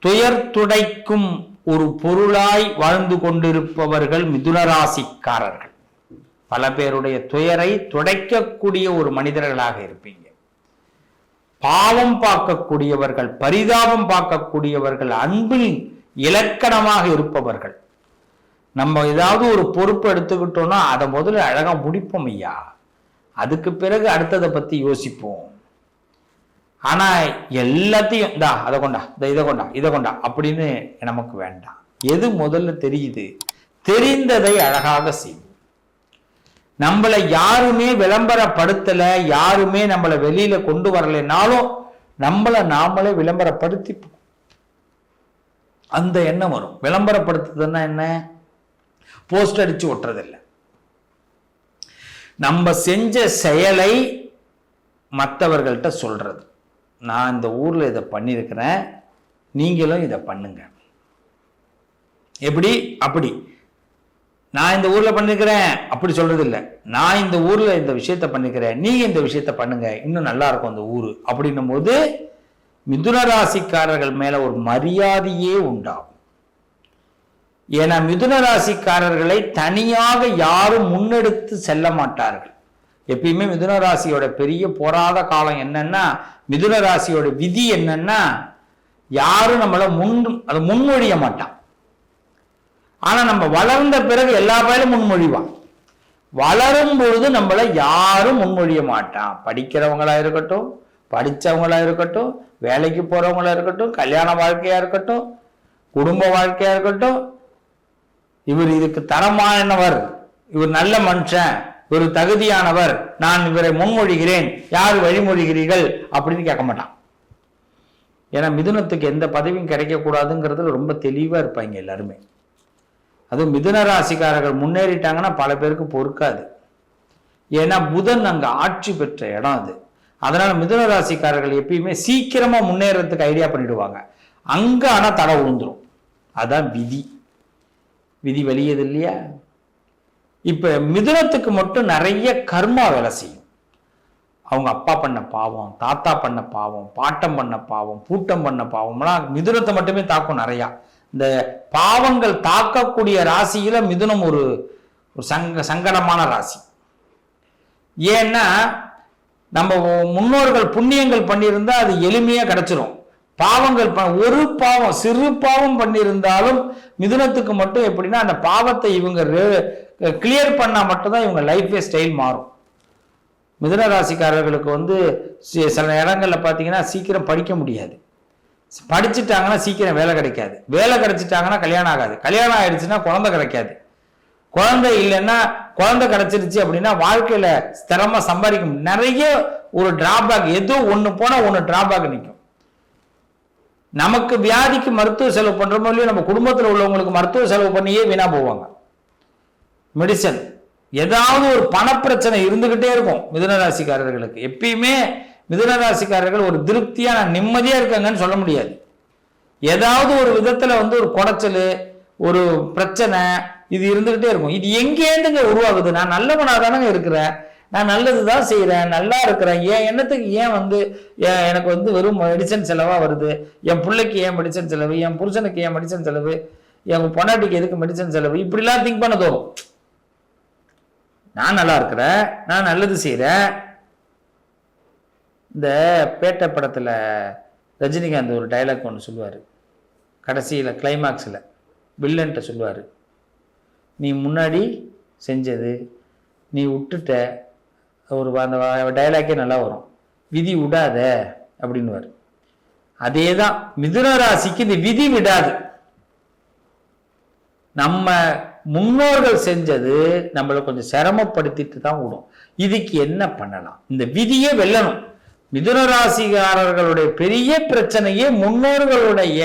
துயர் துடைக்கும் ஒரு பொருளாய் வாழ்ந்து கொண்டிருப்பவர்கள் மிதுனராசிக்காரர்கள். பல பேருடைய துயரை துடைக்கக்கூடிய ஒரு மனிதர்களாக இருப்பீங்க. பாவம் பார்க்கக்கூடியவர்கள், பரிதாபம் பார்க்கக்கூடியவர்கள், அன்பில் இலக்கணமாக இருப்பவர்கள். நம்ம ஏதாவது ஒரு பொறுப்பு எடுத்துக்கிட்டோம்னா அதை முதல்ல அழகா முடிப்போம் ஐயா, அதுக்கு பிறகு அடுத்ததை பத்தி யோசிப்போம். ஆனா எல்லாத்தையும் அதை கொண்டா, இதை கொண்டா அப்படின்னு நமக்கு வேண்டாம். எது முதல்ல தெரியுது, தெரிந்ததை அழகாக செய்வோம். நம்மளை யாருமே விளம்பரப்படுத்தல, யாருமே நம்மளை வெளியில கொண்டு வரலைனாலும் நம்மளை நாமளே விளம்பரப்படுத்தி அந்த எண்ணம் வரும். விளம்பரப்படுத்துதுன்னா என்ன? போஸ்ட் அடிச்சு ஒட்டுறதில்லை. நம்ம செஞ்ச செயலை மற்றவர்கள்ட்ட சொல்றது. நான் இந்த ஊர்ல இதை பண்ணியிருக்கிறேன், நீங்களும் இதை பண்ணுங்க. எப்படி? அப்படி நான் இந்த ஊர்ல பண்ணிருக்கிறேன் அப்படி சொல்றது இல்லை. நான் இந்த ஊர்ல இந்த விஷயத்த பண்ணிக்கிறேன், நீங்க இந்த விஷயத்த பண்ணுங்க, இன்னும் நல்லா இருக்கும் அந்த ஊரு அப்படின்னும் போது மிதுன ராசிக்காரர்கள் மேல ஒரு மரியாதையே உண்டாகும். ஏன்னா மிதுன ராசிக்காரர்களை தனியாக யாரும் முன்னெடுத்து செல்ல மாட்டார்கள். எப்பயுமே மிதுன ராசியோட பெரிய போராத காலம் என்னன்னா, மிதுன ராசியோட விதி என்னன்னா, யாரும் நம்மள முன்மொழிய மாட்டான். ஆனா நம்ம வளர்ந்த பிறகு எல்லா பேரும் முன்மொழிவான். வளரும் பொழுது நம்மள யாரும் முன்மொழிய மாட்டான். படிக்கிறவங்களா இருக்கட்டும், படிச்சவங்களா இருக்கட்டும், வேலைக்கு போறவங்களா இருக்கட்டும், கல்யாண வாழ்க்கையா இருக்கட்டும், குடும்ப வாழ்க்கையா இருக்கட்டும், இவர் இதுக்கு தரமானவர், இவர் நல்ல மனுஷன், இவர் தகுதியானவர், நான் இவரை முன்மொழிகிறேன், யார் வழிமொழிகிறீர்கள் அப்படின்னு கேட்க மாட்டான். ஏன்னா மிதுனத்துக்கு எந்த பதவியும் கிடைக்க கூடாதுங்கிறதுல ரொம்ப தெளிவா இருப்பாங்க எல்லாருமே. அதுவும் மிதுன ராசிக்காரர்கள் முன்னேறிட்டாங்கன்னா பல பேருக்கு பொறுக்காது. ஏன்னா புதன் அங்க ஆட்சி பெற்ற இடம் அது. அதனால மிதுன ராசிக்காரர்கள் எப்பயுமே சீக்கிரமா முன்னேறதுக்கு ஐடியா பண்ணிடுவாங்க. அங்க ஆனா தடை விழுந்துரும். அதான் விதி. விதி வெளியது இல்லையா? இப்ப மிதுனத்துக்கு மட்டும் நிறைய கர்மா வேலை செய்யும். அவங்க அப்பா பண்ண பாவம், தாத்தா பண்ண பாவம், பாட்டம் பண்ண பாவம், பூட்டம் பண்ண பாவம்லாம் மிதுனத்தை மட்டுமே தாக்கும் நிறையா. இந்த பாவங்கள் தாக்கக்கூடிய ராசியில மிதுனம் ஒரு சங்கடமான ராசி. ஏன்னா நம்ம முன்னோர்கள் புண்ணியங்கள் பண்ணியிருந்தா அது எளிமையா கிடைச்சிரும். பாவங்கள் ஒரு பாவம், சிறு பாவம் பண்ணியிருந்தாலும் மிதுனத்துக்கு மட்டும் எப்படின்னா, அந்த பாவத்தை இவங்க கிளியர் பண்ணா மட்டும்தான் இவங்க லைஃபே ஸ்டைல் மாறும். மிதுன ராசிக்காரர்களுக்கு சில இடங்கள்ல பாத்தீங்கன்னா சீக்கிரம் படிக்க முடியாது. படிச்சுட்டாங்கன்னா சீக்கிரம் வேலை கிடைக்காது. வேலை கிடைச்சிட்டாங்கன்னா கல்யாணம் ஆகாது. கல்யாணம் ஆயிடுச்சுன்னா குழந்தை கிடைக்காது. குழந்தை இல்லைன்னா, குழந்தை கிடைச்சிருச்சு அப்படின்னா வாழ்க்கையில ஸ்திரமா சம்பாதிக்க முடியும். நிறைய ஒரு டிராபேக், ஏதோ ஒண்ணு போனா ஒண்ணு டிராபேக் நிற்கும். நமக்கு வியாதிக்கு மருத்துவ செலவு பண்றோமோ இல்லையோ, நம்ம குடும்பத்தில் உள்ளவங்களுக்கு மருத்துவ செலவு பண்ணியே வீணா போவாங்க. மெடிசன் ஏதாவது ஒரு பணப்பிரச்சனை இருந்துகிட்டே இருக்கும் மிதுன ராசிக்காரர்களுக்கு. எப்பயுமே மிதுன ராசிக்காரர்கள் ஒரு திருப்தியா நான் நிம்மதியா இருக்காங்கன்னு சொல்ல முடியாது. ஏதாவது ஒரு விதத்துல ஒரு குடைச்சல், ஒரு பிரச்சனை இது இருந்துகிட்டே இருக்கும். இது எங்கேருந்துங்க உருவாகுது? நான் நல்லவனா தானங்க இருக்கிறேன், நான் நல்லதுதான் செய்யறேன், நல்லா இருக்கிறேன், ஏன் எண்ணத்துக்கு ஏன் எனக்கு வெறும் மெடிசன் செலவா வருது? என் பிள்ளைக்கு ஏன் மெடிசன் செலவு, என் புருஷனுக்கு ஏன் மெடிசன் செலவு, என் பொண்டாட்டிக்கு எதுக்கு மெடிசன் செலவு? இப்படிலாம் திங்க் பண்ண தோணும். நான் நல்லா இருக்கிறேன், நான் நல்லது செய்யறேன். இந்த பேட்டை படத்துல ரஜினிகாந்த் ஒரு டைலாக் ஒன்று சொல்லுவார். கடைசியில் கிளைமாக்ஸில் வில்லன்ட்ட சொல்லுவார், நீ முன்னாடி செஞ்சது நீ விட்டுட்ட. அந்த டைலாக்கே நல்லா வரும், விதி விடாத அப்படின்னுவார். அதே தான் மிதுன ராசிக்கு இந்த விதி விடாது. நம்ம முன்னோர்கள் செஞ்சது நம்மளை கொஞ்சம் சிரமப்படுத்திட்டு தான் விடும். இதுக்கு என்ன பண்ணலாம்? இந்த விதியை வெல்லணும். மிதுன ராசிக்காரர்களுடைய பெரிய பிரச்சனையே முன்னோர்களுடைய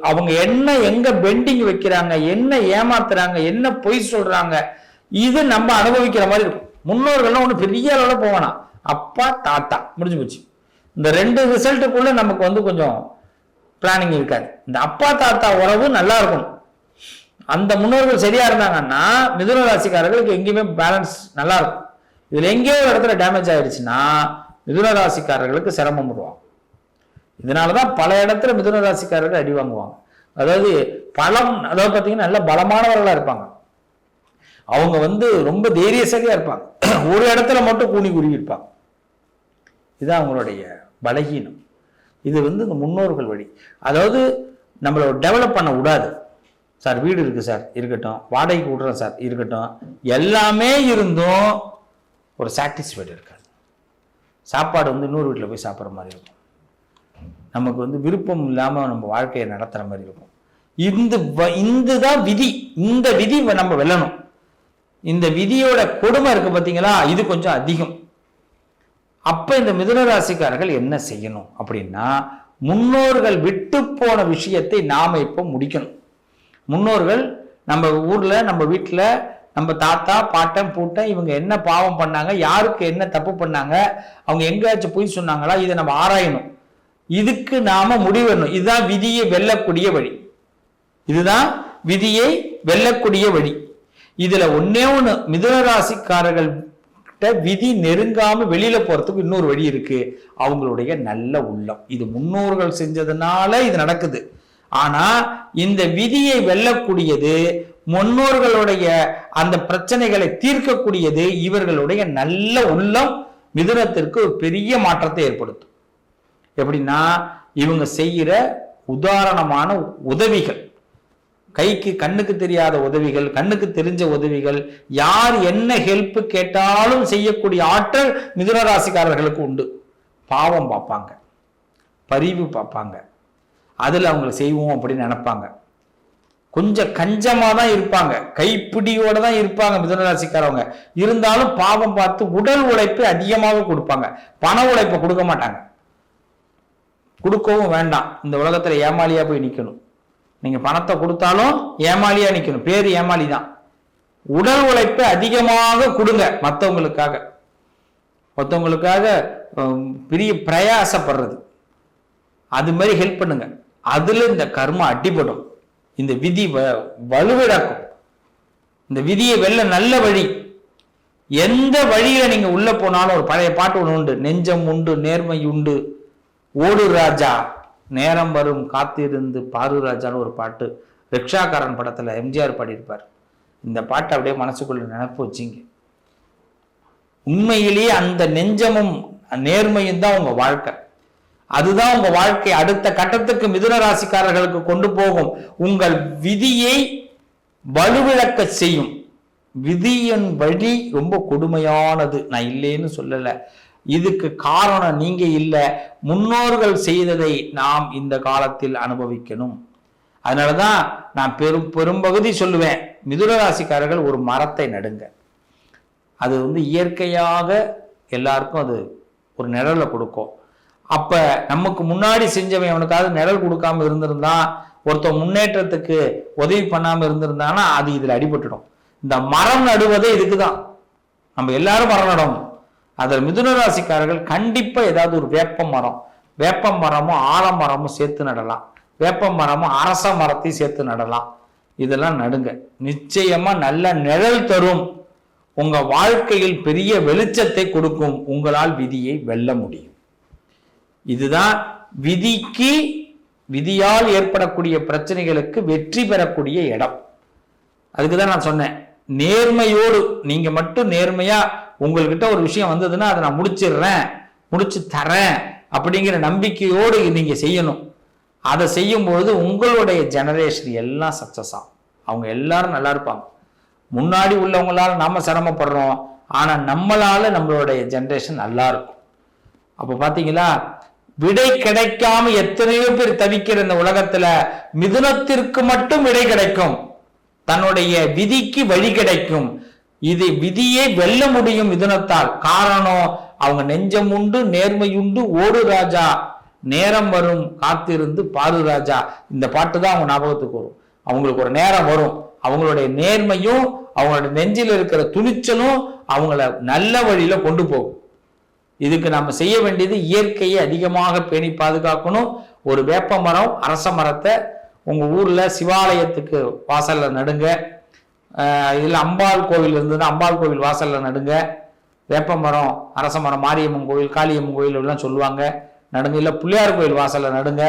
அவங்க என்ன எங்க பெண்டிங் வைக்கிறாங்க, என்ன ஏமாத்துறாங்க, என்ன பொய் சொல்றாங்க, இது நம்ம அனுபவிக்கிற மாதிரி இருக்கும். முன்னோர்கள்லாம் ஒண்ணு பெரிய அளவுல போவானா, அப்பா தாத்தா முடிஞ்சு போச்சு. இந்த ரெண்டு ரிசல்ட்டுக்குள்ள நமக்கு கொஞ்சம் பிளானிங் இருக்காது. இந்த அப்பா தாத்தா உறவு நல்லா இருக்கும். அந்த முன்னோர்கள் சரியா இருந்தாங்கன்னா மிதுன ராசிக்காரர்களுக்கு எங்கேயுமே பேலன்ஸ் நல்லா இருக்கும். இதுல எங்கேயோ இடத்துல டேமேஜ் ஆயிடுச்சுன்னா மிதுன ராசிக்காரர்களுக்கு சிரமம் விடுவாங்க. இதனாலதான் பல இடத்துல மிதுன ராசிக்காரர்கள் அடி வாங்குவாங்க. அதாவது பார்த்தீங்கன்னா நல்ல பலமானவர்களா இருப்பாங்க. அவங்க ரொம்ப தைரியசாலியா இருப்பாங்க. ஒரு இடத்துல மட்டும் கூனி குறுகி இருப்பாங்க. இதுதான் அவங்களுடைய பலகீனம். இது இந்த முன்னோர்கள் வழி. அதாவது நம்மளை டெவலப் பண்ண விடாது. சார் வீடு இருக்கு சார், இருக்கட்டும். வாடகைக்கு விடுறோம் சார், இருக்கட்டும். எல்லாமே இருந்தும் ஒரு சாட்டிஸ்ஃபைடு இருக்காது. சாப்பாடு இன்னொரு வீட்டில் போய் சாப்பிட்ற மாதிரி இருக்கும். நமக்கு விருப்பம் இல்லாமல் நம்ம வாழ்க்கையை நடத்துகிற மாதிரி இருக்கும். இதுதான் விதி. இந்த விதி நம்ம வெல்லணும். இந்த விதியோட கொடுமை இருக்கு பார்த்தீங்களா, இது கொஞ்சம் அதிகம். அப்ப இந்த மிதுன ராசிக்காரர்கள் என்ன செய்யணும் அப்படின்னா, முன்னோர்கள் விட்டு போன விஷயத்தை நாம இப்ப முடிக்கணும். முன்னோர்கள் நம்ம ஊர்ல, நம்ம வீட்டுல, நம்ம தாத்தா பாட்டன் பூட்டன் இவங்க என்ன பாவம் பண்ணாங்க, யாருக்கு என்ன தப்பு பண்ணாங்க, அவங்க எங்கேயாச்சும் போய் சொன்னாங்களா, இதை நம்ம ஆராயணும். இதுக்கு நாம முடிவெறணும். இதுதான் விதியை வெல்லக்கூடிய வழி. இதுதான் விதியை வெல்லக்கூடிய வழி. இதுல ஒன்னே ஒண்ணு, மிதுன ராசிக்காரர்கள் விதி நெருங்காம வெளியில போறதுக்கு இன்னொரு வழி இருக்கு. அவங்களுடைய நல்ல உள்ளம். இது முன்னோர்கள் செஞ்சதுனால இது நடக்குது. ஆனா இந்த விதியை வெல்லக்கூடியது, முன்னோர்களுடைய அந்த பிரச்சனைகளை தீர்க்கக்கூடியது இவர்களுடைய நல்ல உள்ளம் மிதுனத்திற்கு ஒரு பெரிய மாற்றத்தை ஏற்படுத்தும். எப்படின்னா, இவங்க செய்யற உதாரணமான உதவிகள், கைக்கு கண்ணுக்கு தெரியாத உதவிகள், கண்ணுக்கு தெரிஞ்ச உதவிகள், யார் என்ன ஹெல்ப் கேட்டாலும் செய்யக்கூடிய ஆற்றல் மிதுன ராசிக்காரர்களுக்கு உண்டு. பாவம் பார்ப்பாங்க, பரிவு பார்ப்பாங்க, அதுல அவங்க செய்வோம் அப்படின்னு நினைப்பாங்க. கொஞ்சம் கஞ்சமா தான் இருப்பாங்க, கைப்பிடியோட தான் இருப்பாங்க மிதுன ராசிக்காரவங்க. இருந்தாலும் பாவம் பார்த்து உடல் உழைப்பு அதிகமாக கொடுப்பாங்க, பண உழைப்பை கொடுக்க மாட்டாங்க. கொடுக்கவும் வேண்டாம். இந்த உலகத்துல ஏமாளியா போய் நிக்கணும். நீங்க பணத்தை கொடுத்தாலும் ஏமாளியா நிக்கணும், பேரு ஏமாளி தான். உடல் உழைப்பை அதிகமாக கொடுங்க. மற்றவங்களுக்காக பெரிய பிரயாசப்படுறது, அது மாதிரி ஹெல்ப் பண்ணுங்க. அதுல இந்த கர்ம அடிபடும், இந்த விதி வலுவிழக்கும். இந்த விதியை வெல்ல நல்ல வழி, எந்த வழியில நீங்க உள்ள போனாலும், ஒரு பழைய பாட்டு ஒண்ணு உண்டு, நெஞ்சம் உண்டு நேர்மை உண்டு ஓடு ராஜா நேரம் வரும் காத்திருந்து பாரு ராஜான்னு ஒரு பாட்டு ரிக்ஷாக்காரன் படத்துல எம்ஜிஆர் பாடியிருப்பார். இந்த பாட்டை அப்படியே மனசுக்குள்ள நினைப்பு வச்சிங்க. உண்மையிலேயே அந்த நெஞ்சமும் நேர்மையும் தான் உங்க வாழ்க்கை. அதுதான் உங்க வாழ்க்கை அடுத்த கட்டத்துக்கு மிதுன ராசிக்காரர்களுக்கு கொண்டு போகும். உங்கள் விதியை வலுவிழக்க செய்யும். விதியின் வழி ரொம்ப கொடுமையானது, நான் இல்லைன்னு சொல்லல. இதுக்கு காரணம் நீங்க இல்ல, முன்னோர்கள் செய்ததை நாம் இந்த காலத்தில் அனுபவிக்கணும். அதனாலதான் நான் பெரும்பகுதி சொல்லுவேன், மிதுன ராசிக்காரர்கள் ஒரு மரத்தை நடுங்க. அது இயற்கையாக எல்லாருக்கும் அது ஒரு நிழலை கொடுக்கும். அப்ப நமக்கு முன்னாடி செஞ்சவன் அவனுக்காவது நிழல் கொடுக்காம இருந்திருந்தான், ஒருத்தன் முன்னேற்றத்துக்கு உதவி பண்ணாம இருந்திருந்தானா அது இதுல அடிபட்டுடும். இந்த மரம் நடுவதே இதுக்குதான். நம்ம எல்லாரும் மரம் நடணும். அதில் மிதுன ராசிக்காரர்கள் கண்டிப்பா ஏதாவது ஒரு வேப்ப மரமும் ஆலமரமும் சேர்த்து நடலாம், வேப்ப மரமும் அரச மரத்தையும் சேர்த்து நடலாம். இதெல்லாம் நடுங்க, நிச்சயமா நல்ல நிழல் தரும். உங்க வாழ்க்கையில் பெரிய வெளிச்சத்தை கொடுக்கும். உங்களால் விதியை வெல்ல முடியும். இதுதான் விதியால் ஏற்படக்கூடிய பிரச்சனைகளுக்கு வெற்றி பெறக்கூடிய இடம். அதுக்குதான் நான் சொன்னேன், நேர்மையோடு நீங்க மட்டும் நேர்மையா உங்கள்கிட்ட ஒரு விஷயம் வந்ததுன்னா அதை நான் முடிச்சு தரேன் அப்படிங்கிற நம்பிக்கையோடு நீங்க செய்யணும். அதை செய்யும்போது உங்களுடைய ஜெனரேஷன் எல்லாம் சக்சஸ் ஆகும். அவங்க எல்லாரும் நல்லா இருப்பாங்க. முன்னாடி உள்ளவங்களால நாம சிரமப்படுறோம், ஆனா நம்மளால நம்மளுடைய ஜெனரேஷன் நல்லா இருக்கும். அப்ப பாத்தீங்களா, விடை கிடைக்காம எத்தனையோ பேர் தவிக்கிற இந்த உலகத்துல மிதுனத்திற்கு மட்டும் விடை கிடைக்கும், தன்னுடைய விதிக்கு வழி கிடைக்கும். இது விதியை வெல்ல முடியும் மிதுனத்தால். காரணம், அவங்க நெஞ்சம் உண்டு நேர்மையுண்டு ஓடு ராஜா நேரம் வரும் காத்திருந்து பாரு ராஜா. இந்த பாட்டு தான் அவங்க ஞாபகத்துக்கு வரும். அவங்களுக்கு ஒரு நேரம் வரும், அவங்களுடைய நேர்மையும் அவங்களுடைய நெஞ்சில் இருக்கிற துணிச்சலும் அவங்கள நல்ல வழியில கொண்டு போகும். இதுக்கு நம்ம செய்ய வேண்டியது இயற்கையை அதிகமாக பேணி பாதுகாக்கணும். ஒரு வேப்ப மரம் அரச மரத்தை உங்க ஊர்ல சிவாலயத்துக்கு வாசல்ல நடுங்க. இதுல அம்பாள் கோவில் இருந்ததுன்னா அம்பாள் கோவில் வாசல்ல நடுங்க. வேப்ப மரம் அரச மரம் மாரியம்மன் கோவில் காளியம்மன் கோவில் எல்லாம் சொல்லுவாங்க, நடுங்க, இல்லை பிள்ளையார் கோயில் வாசல்ல நடுங்க.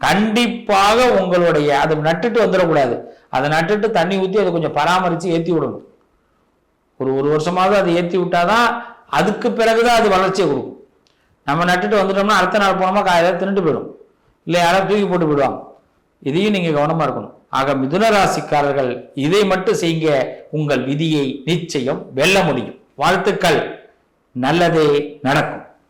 கண்டிப்பாக உங்களுடைய அதை நட்டுட்டு வந்துடக்கூடாது. அதை நட்டுட்டு தண்ணி ஊற்றி அதை கொஞ்சம் பராமரித்து ஏற்றி விடணும். ஒரு வருஷமாவது அதை ஏற்றி விட்டாதான் அதுக்கு பிறகுதான் அது வளர்ச்சியை கொடுக்கும். நம்ம நட்டுட்டு வந்துட்டோம்னா அடுத்த நாள் போனோமா காலையில் தின்னுட்டு போயிடும், இல்லை யாராவது தூக்கி போட்டு போயிடுவாங்க. இதையும் நீங்க கவனமா இருக்கணும். ஆக மிதுன ராசிக்காரர்கள் இதை மட்டும் செய்யுங்க, உங்கள் விதியை நிச்சயம் வெல்ல முடியும். வாழ்த்துக்கள், நல்லதே நடக்கும்.